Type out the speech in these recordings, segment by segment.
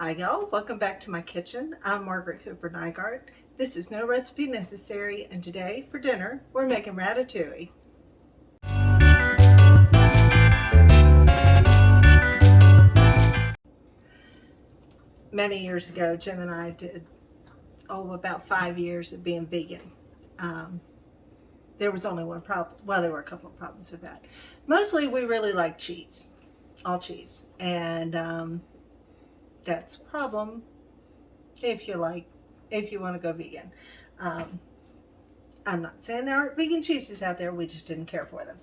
Hi y'all, welcome back to my kitchen. I'm Margaret Cooper Nygaard. This is No Recipe Necessary, and today for dinner we're making ratatouille. Many years ago, Jim and I did, about 5 years of being vegan. There was only one problem. Well, there were a couple of problems with that. Mostly we really like cheese, all cheese, and that's a problem if you want to go vegan. I'm not saying there aren't vegan cheeses out there, we just didn't care for them.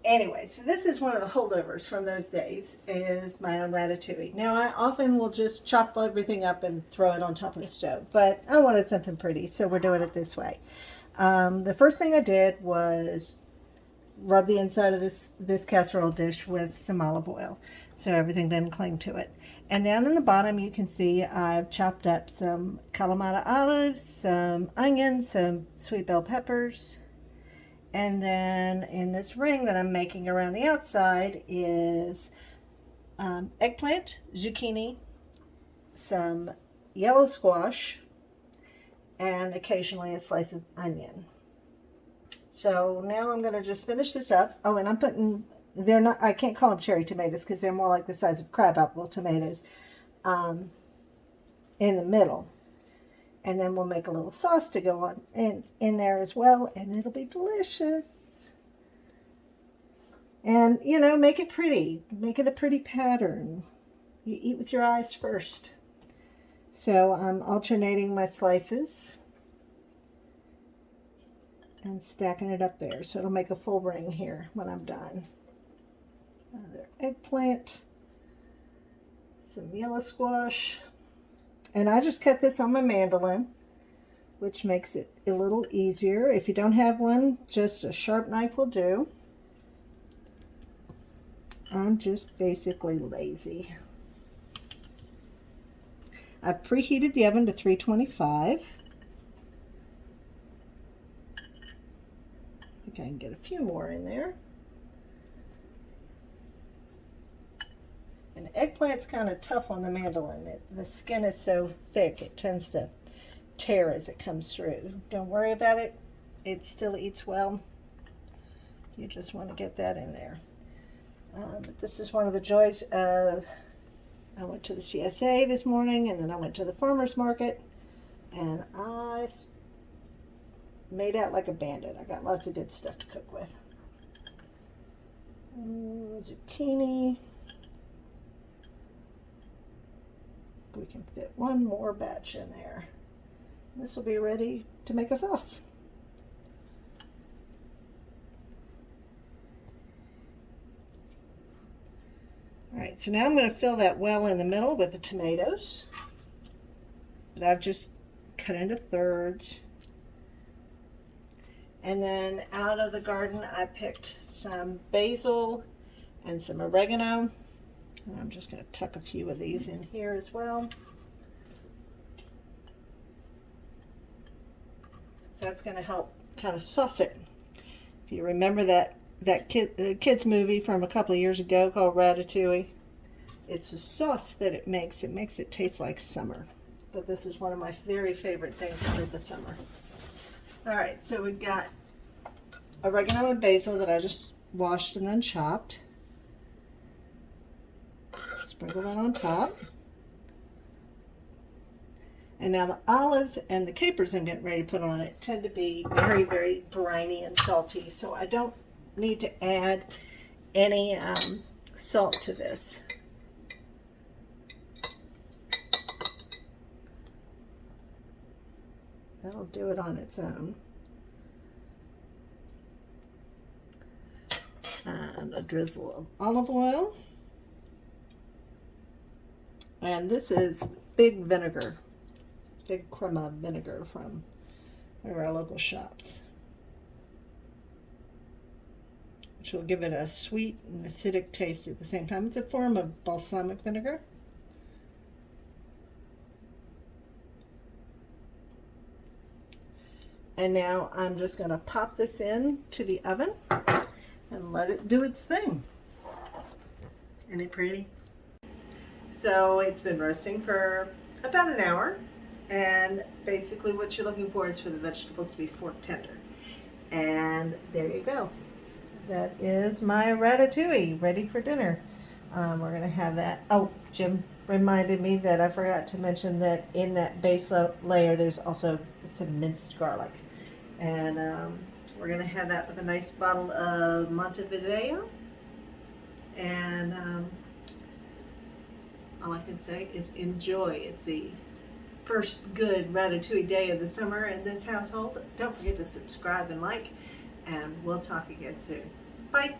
Anyway, so this is one of the holdovers from those days, is my own ratatouille. Now, I often will just chop everything up and throw it on top of the stove, but I wanted something pretty, so we're doing it this way. The first thing I did was rub the inside of this casserole dish with some olive oil, so everything didn't cling to it. And down in the bottom, you can see I've chopped up some kalamata olives, some onions, some sweet bell peppers. And then in this ring that I'm making around the outside is eggplant, zucchini, some yellow squash, and occasionally a slice of onion. So now I'm going to just finish this up. Oh, and I'm putting, I can't call them cherry tomatoes because they're more like the size of crabapple tomatoes, in the middle. And then we'll make a little sauce to go on in there as well, and it'll be delicious. And, you know, make it pretty. Make it a pretty pattern. You eat with your eyes first. So I'm alternating my slices and stacking it up there. So it'll make a full ring here when I'm done. Another eggplant, some yellow squash. And I just cut this on my mandolin, which makes it a little easier. If you don't have one, just a sharp knife will do. I'm just basically lazy. I've preheated the oven to 325. I think I can get a few more in there. And eggplant's kind of tough on the mandolin. The skin is so thick, it tends to tear as it comes through. Don't worry about it. It still eats well. You just want to get that in there. But this is one of the joys of, I went to the CSA this morning, and then I went to the farmer's market, and I made out like a bandit. I got lots of good stuff to cook with. Zucchini. We can fit one more batch in there. This will be ready to make a sauce. All right, so now I'm going to fill that well in the middle with the tomatoes that I've just cut into thirds. And then out of the garden, I picked some basil and some oregano. And I'm just going to tuck a few of these in here as well. So that's going to help kind of sauce it. If you remember that kids movie from a couple of years ago called Ratatouille, it's a sauce that it makes. It makes it taste like summer. But this is one of my very favorite things for the summer. All right, so we've got oregano and basil that I just washed and then chopped. Sprinkle that on top. And now the olives and the capers I'm getting ready to put on it tend to be very, very briny and salty, so I don't need to add any salt to this. That'll do it on its own. And a drizzle of olive oil. And this is big vinegar, big crema vinegar from one of our local shops, which will give it a sweet and acidic taste at the same time. It's a form of balsamic vinegar. And now I'm just going to pop this in to the oven and let it do its thing. Isn't it pretty? So it's been roasting for about an hour, and basically what you're looking for is for the vegetables to be fork tender. And there you go. That is my ratatouille ready for dinner. We're going to have that. Oh, Jim reminded me that I forgot to mention that in that base layer there's also some minced garlic. And we're going to have that with a nice bottle of Montevideo. And all I can say is enjoy. It's the first good ratatouille day of the summer in this household. Don't forget to subscribe and like, and we'll talk again soon. Bye.